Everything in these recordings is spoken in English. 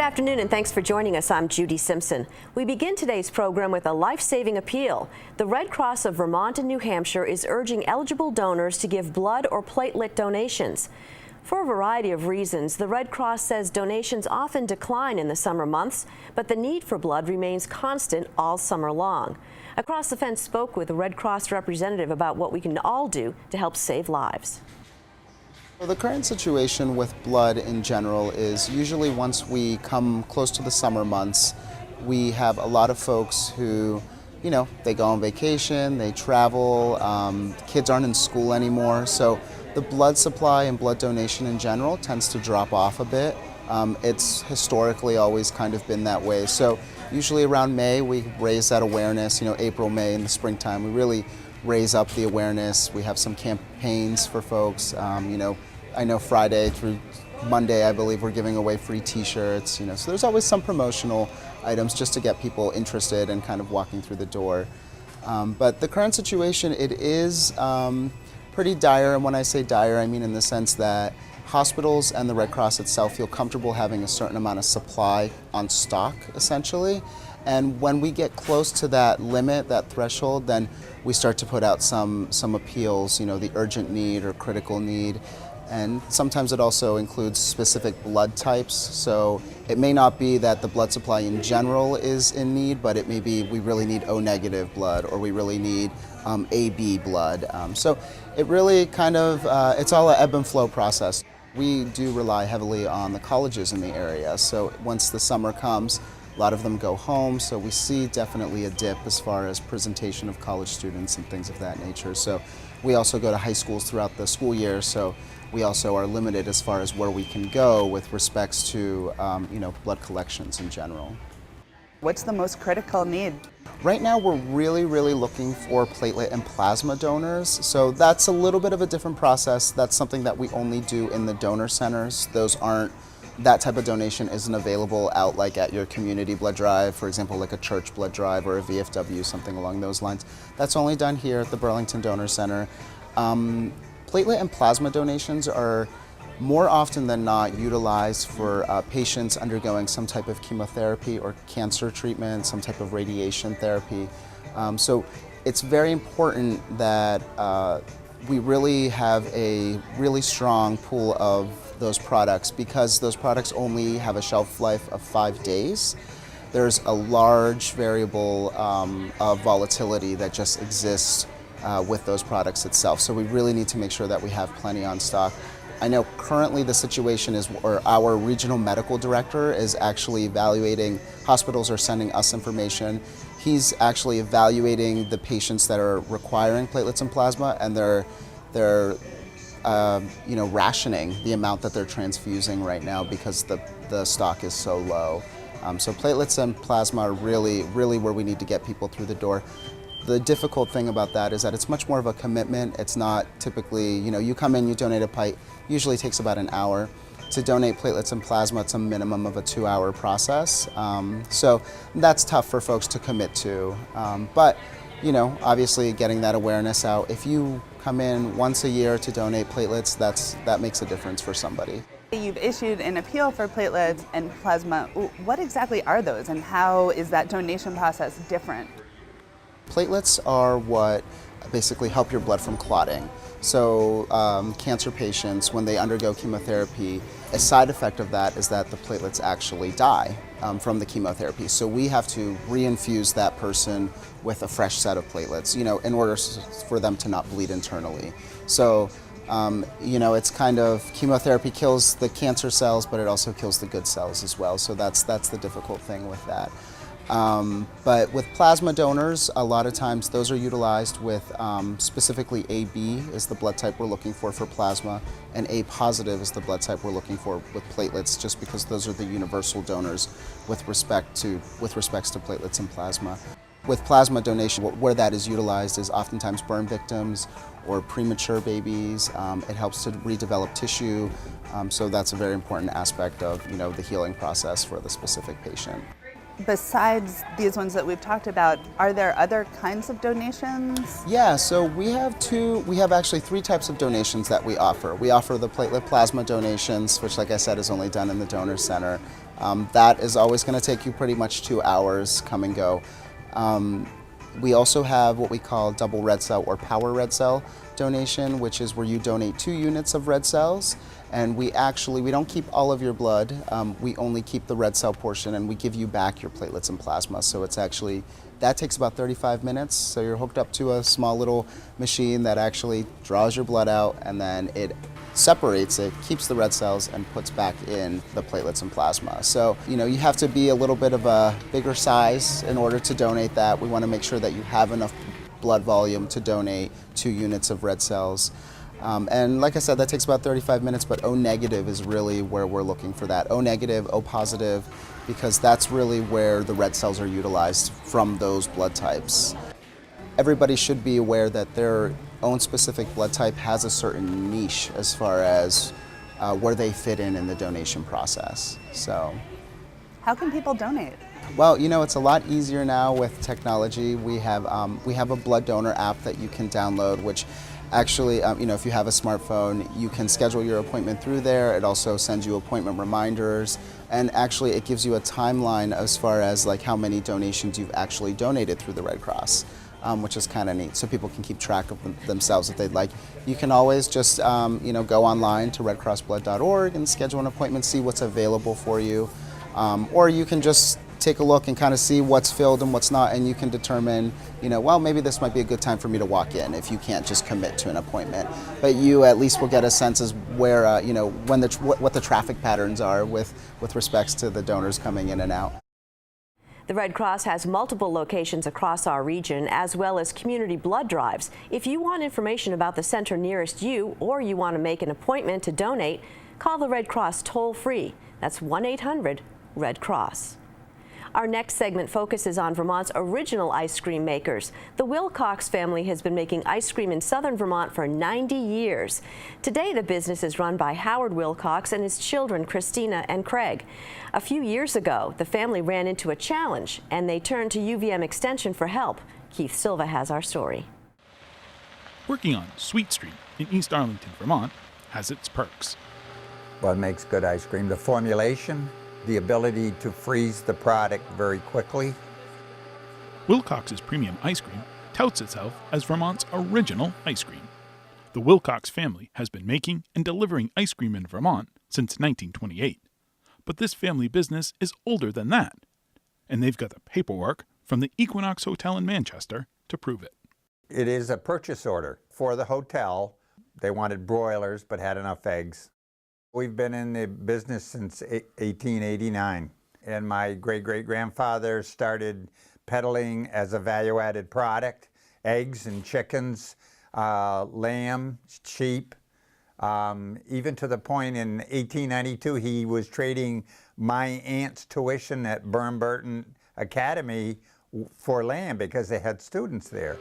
afternoon and thanks for joining us. I'm Judy Simpson. We begin today's program with a life-saving appeal. The Red Cross of Vermont and New Hampshire is urging eligible donors to give blood or platelet donations. For a variety of reasons, the Red Cross says donations often decline in the summer months, but the need for blood remains constant all summer long. Across the Fence spoke with a Red Cross representative about what we can all do to help save lives. Well, the current situation with blood in general is usually once we come close to the summer months, we have a lot of folks who, they go on vacation, they travel, kids aren't in school anymore, so the blood supply and blood donation in general tends to drop off a bit. It's historically always kind of been that way. So usually around May we raise that awareness, April, May in the springtime, we really raise up the awareness. We have some campaigns for folks. I know Friday through Monday, I believe we're giving away free t-shirts, so there's always some promotional items just to get people interested and kind of walking through the door. But the current situation, it is pretty dire, and when I say dire, I mean in the sense that hospitals and the Red Cross itself feel comfortable having a certain amount of supply on stock, essentially. And when we get close to that limit, that threshold, then we start to put out some appeals, the urgent need or critical need. And sometimes it also includes specific blood types. So it may not be that the blood supply in general is in need, but it may be we really need O negative blood or we really need AB blood. So it really kind of, it's all an ebb and flow process. We do rely heavily on the colleges in the area. So once the summer comes, a lot of them go home, so we see definitely a dip as far as presentation of college students and things of that nature. So we also go to high schools throughout the school year, so we also are limited as far as where we can go with respects to blood collections in general. What's the most critical need? Right now we're really looking for platelet and plasma donors, so that's a little bit of a different process. That's something that we only do in the donor centers. That type of donation isn't available out like at your community blood drive, for example, like a church blood drive or a VFW, something along those lines. That's only done here at the Burlington Donor Center. Platelet and plasma donations are more often than not utilized for patients undergoing some type of chemotherapy or cancer treatment, some type of radiation therapy. So it's very important that we really have a really strong pool of those products because those products only have a shelf life of 5 days. There's a large variable of volatility that just exists with those products itself. So we really need to make sure that we have plenty on stock. I know currently the situation is, or our regional medical director is actually evaluating, hospitals are sending us information. He's actually evaluating the patients that are requiring platelets and plasma, and they're rationing the amount that they're transfusing right now because the stock is so low. So platelets and plasma are really where we need to get people through the door. The difficult thing about that is that it's much more of a commitment. It's not typically, you come in, you donate a pint, usually takes about an hour. To donate platelets and plasma, it's a minimum of a 2-hour process. So that's tough for folks to commit to. But obviously getting that awareness out. If you come in once a year to donate platelets, that makes a difference for somebody. You've issued an appeal for platelets and plasma. What exactly are those and how is that donation process different? Platelets are what basically help your blood from clotting. So cancer patients, when they undergo chemotherapy, a side effect of that is that the platelets actually die from the chemotherapy. So we have to reinfuse that person with a fresh set of platelets, in order for them to not bleed internally. So, it's kind of, chemotherapy kills the cancer cells, but it also kills the good cells as well. So that's the difficult thing with that. But with plasma donors, a lot of times those are utilized with specifically AB is the blood type we're looking for plasma, and A positive is the blood type we're looking for with platelets, just because those are the universal donors with respects to platelets and plasma. With plasma donation, where that is utilized is oftentimes burn victims or premature babies. It helps to redevelop tissue, so that's a very important aspect of the healing process for the specific patient. Besides these ones that we've talked about, are there other kinds of donations? Yeah, so we have actually 3 types of donations that we offer. We offer the platelet plasma donations, which like I said is only done in the donor center. That is always going to take you pretty much 2 hours, come and go. We also have what we call double red cell or power red cell donation, which is where you donate 2 units of red cells, and we don't keep all of your blood. We only keep the red cell portion, and we give you back your platelets and plasma. So it's actually, that takes about 35 minutes. So you're hooked up to a small little machine that actually draws your blood out, and then it separates it, keeps the red cells, and puts back in the platelets and plasma. So, you have to be a little bit of a bigger size in order to donate that. We want to make sure that you have enough blood volume to donate 2 units of red cells. And like I said, that takes about 35 minutes, but O negative is really where we're looking for that. O negative, O positive, because that's really where the red cells are utilized from those blood types. Everybody should be aware that their own specific blood type has a certain niche as far as where they fit in the donation process. So, how can people donate? Well, it's a lot easier now with technology. We have a blood donor app that you can download, which actually, if you have a smartphone, you can schedule your appointment through there. It also sends you appointment reminders, and actually it gives you a timeline as far as like how many donations you've actually donated through the Red Cross. Which is kind of neat, so people can keep track of themselves if they'd like. You can always just go online to redcrossblood.org and schedule an appointment, see what's available for you, or you can just take a look and kind of see what's filled and what's not, and you can determine, well, maybe this might be a good time for me to walk in if you can't just commit to an appointment. But you at least will get a sense as where, what the traffic patterns are with respects to the donors coming in and out. The Red Cross has multiple locations across our region, as well as community blood drives. If you want information about the center nearest you, or you want to make an appointment to donate, call the Red Cross toll-free. That's 1-800-RED-CROSS. Our next segment focuses on Vermont's original ice cream makers. The Wilcox family has been making ice cream in southern Vermont for 90 years. Today, the business is run by Howard Wilcox and his children, Christina and Craig. A few years ago, the family ran into a challenge, and they turned to UVM Extension for help. Keith Silva has our story. Working on Sweet Street in East Arlington, Vermont, has its perks. What makes good ice cream? The formulation, the ability to freeze the product very quickly. Wilcox's premium ice cream touts itself as Vermont's original ice cream. The Wilcox family has been making and delivering ice cream in Vermont since 1928. But this family business is older than that, and they've got the paperwork from the Equinox Hotel in Manchester to prove it. It is a purchase order for the hotel. They wanted broilers but had enough eggs. We've been in the business since 1889, and my great-great-grandfather started peddling as a value-added product, eggs and chickens, lamb, sheep, even to the point in 1892 he was trading my aunt's tuition at Burton Academy for lamb because they had students there.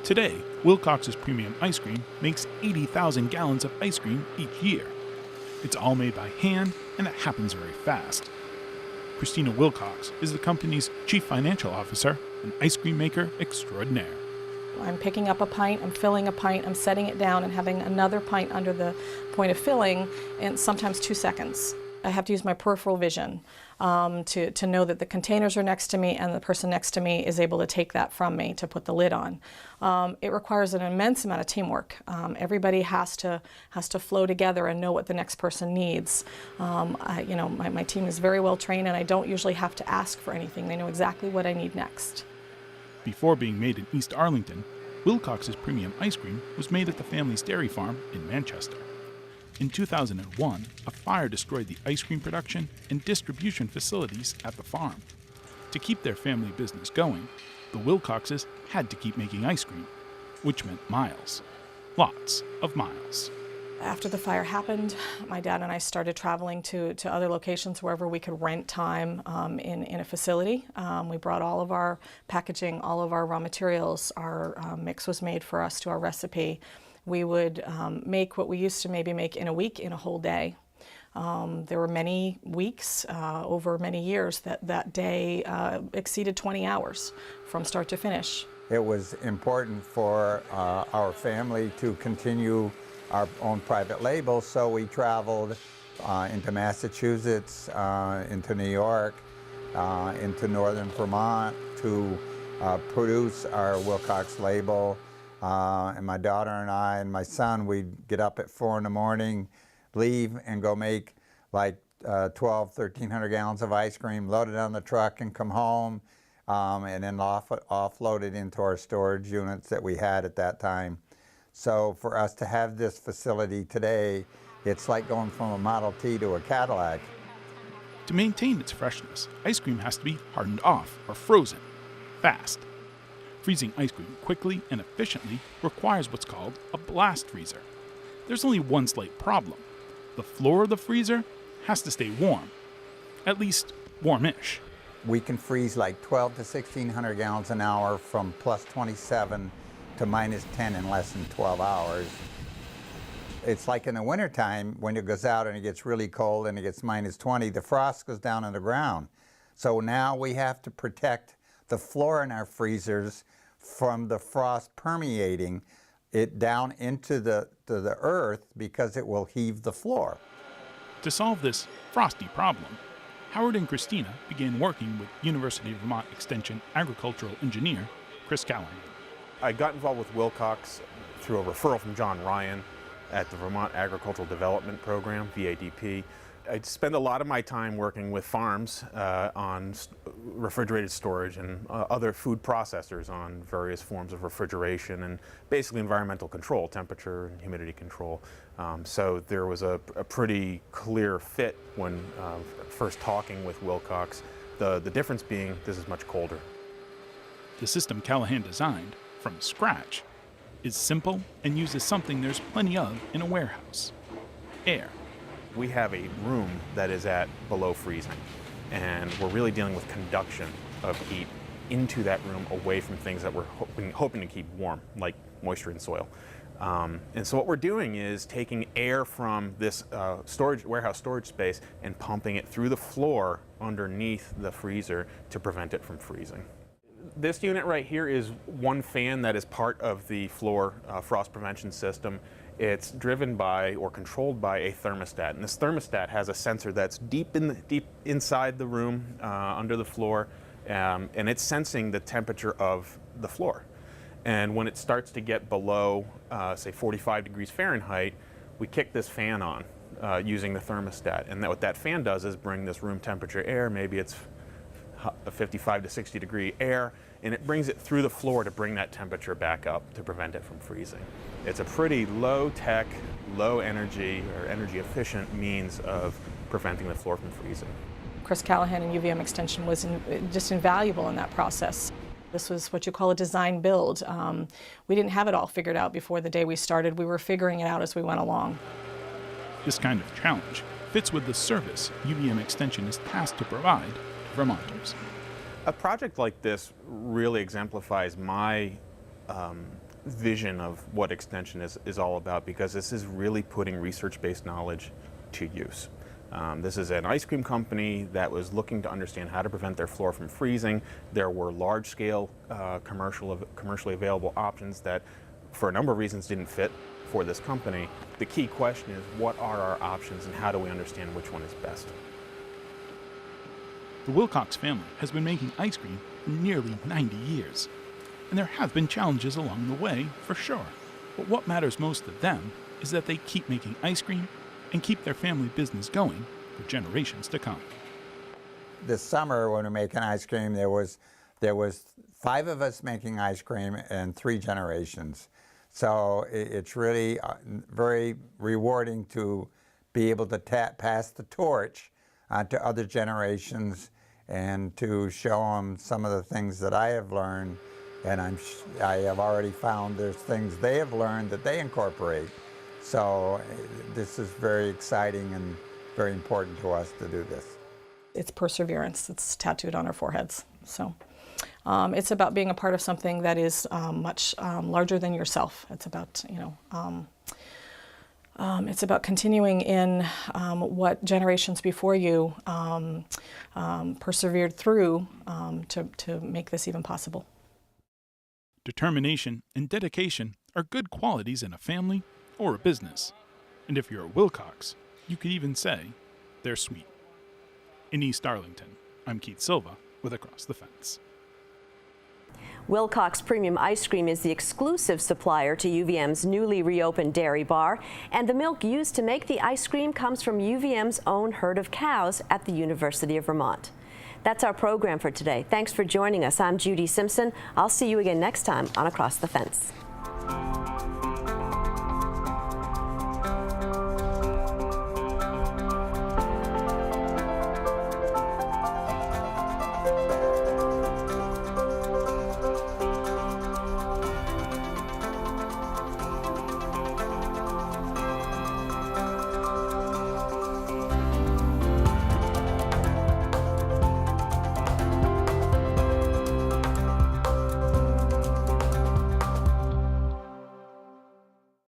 Today, Wilcox's premium ice cream makes 80,000 gallons of ice cream each year. It's all made by hand, and it happens very fast. Christina Wilcox is the company's chief financial officer and ice cream maker extraordinaire. I'm picking up a pint, I'm filling a pint, I'm setting it down and having another pint under the point of filling in sometimes 2 seconds. I have to use my peripheral vision to know that the containers are next to me and the person next to me is able to take that from me to put the lid on. It requires an immense amount of teamwork. Everybody has to flow together and know what the next person needs. My team is very well trained, and I don't usually have to ask for anything. They know exactly what I need next. Before being made in East Arlington, Wilcox's premium ice cream was made at the family's dairy farm in Manchester. In 2001, a fire destroyed the ice cream production and distribution facilities at the farm. To keep their family business going, the Wilcoxes had to keep making ice cream, which meant miles. Lots of miles. After the fire happened, my dad and I started traveling to other locations wherever we could rent time in a facility. We brought all of our packaging, all of our raw materials. Our mix was made for us to our recipe. We would make what we used to maybe make in a week in a whole day. There were many weeks over many years that day exceeded 20 hours from start to finish. It was important for our family to continue our own private label, so we traveled into Massachusetts, into New York, into northern Vermont to produce our Wilcox label. And my daughter and I and my son, we'd get up at 4 in the morning, leave and go make like 1,300 gallons of ice cream, load it on the truck and come home, and then offload it into our storage units that we had at that time. So for us to have this facility today, it's like going from a Model T to a Cadillac. To maintain its freshness, ice cream has to be hardened off or frozen fast. Freezing ice cream quickly and efficiently requires what's called a blast freezer. There's only one slight problem. The floor of the freezer has to stay warm, at least warmish. We can freeze like 1,200 to 1,600 gallons an hour from plus 27 to minus 10 in less than 12 hours. It's like in the wintertime when it goes out and it gets really cold and it gets minus 20, the frost goes down on the ground. So now we have to protect the floor in our freezers from the frost permeating it down into the earth because it will heave the floor. To solve this frosty problem, Howard and Christina began working with University of Vermont Extension agricultural engineer Chris Callahan. I got involved with Wilcox through a referral from John Ryan at the Vermont Agricultural Development Program, VADP. I spend a lot of my time working with farms on refrigerated storage and other food processors on various forms of refrigeration and basically environmental control, temperature and humidity control. So there was a pretty clear fit when first talking with Wilcox, the difference being this is much colder. The system Callahan designed from scratch is simple and uses something there's plenty of in a warehouse: air. We have a room that is at below freezing, and we're really dealing with conduction of heat into that room away from things that we're hoping to keep warm, like moisture in soil. And so what we're doing is taking air from this warehouse storage space and pumping it through the floor underneath the freezer to prevent it from freezing. This unit right here is one fan that is part of the floor frost prevention system. It's driven by or controlled by a thermostat, and this thermostat has a sensor that's deep inside the room, under the floor, and it's sensing the temperature of the floor. And when it starts to get below, say 45 degrees Fahrenheit, we kick this fan on using the thermostat, and what that fan does is bring this room temperature air, maybe it's 55 to 60 degree air, and it brings it through the floor to bring that temperature back up to prevent it from freezing. It's a pretty low-tech, low-energy, or energy-efficient means of preventing the floor from freezing. Chris Callahan and UVM Extension was just invaluable in that process. This was what you call a design build. We didn't have it all figured out before the day we started. We were figuring it out as we went along. This kind of challenge fits with the service UVM Extension is tasked to provide to Vermonters. A project like this really exemplifies my vision of what Extension is all about, because this is really putting research-based knowledge to use. This is an ice cream company that was looking to understand how to prevent their floor from freezing. There were large-scale commercially available options that, for a number of reasons, didn't fit for this company. The key question is, what are our options and how do we understand which one is best? The Wilcox family has been making ice cream for nearly 90 years, and there have been challenges along the way, for sure. But what matters most to them is that they keep making ice cream and keep their family business going for generations to come. This summer when we were making ice cream, there was 5 of us making ice cream and 3 generations. So it's really very rewarding to be able to pass the torch to other generations and to show them some of the things that I have learned, and I have already found there's things they have learned that they incorporate. So this is very exciting and very important to us to do this. It's perseverance. It's tattooed on our foreheads. So it's about being a part of something that is much larger than yourself. It's about, it's about continuing in what generations before you persevered through to make this even possible. Determination and dedication are good qualities in a family or a business. And if you're a Wilcox, You could even say they're sweet. In East Arlington, I'm Keith Silva with Across the Fence. Wilcox Premium Ice Cream is the exclusive supplier to UVM's newly reopened dairy bar, and the milk used to make the ice cream comes from UVM's own herd of cows at the University of Vermont. That's our program for today. Thanks for joining us. I'm Judy Simpson. I'll see you again next time on Across the Fence.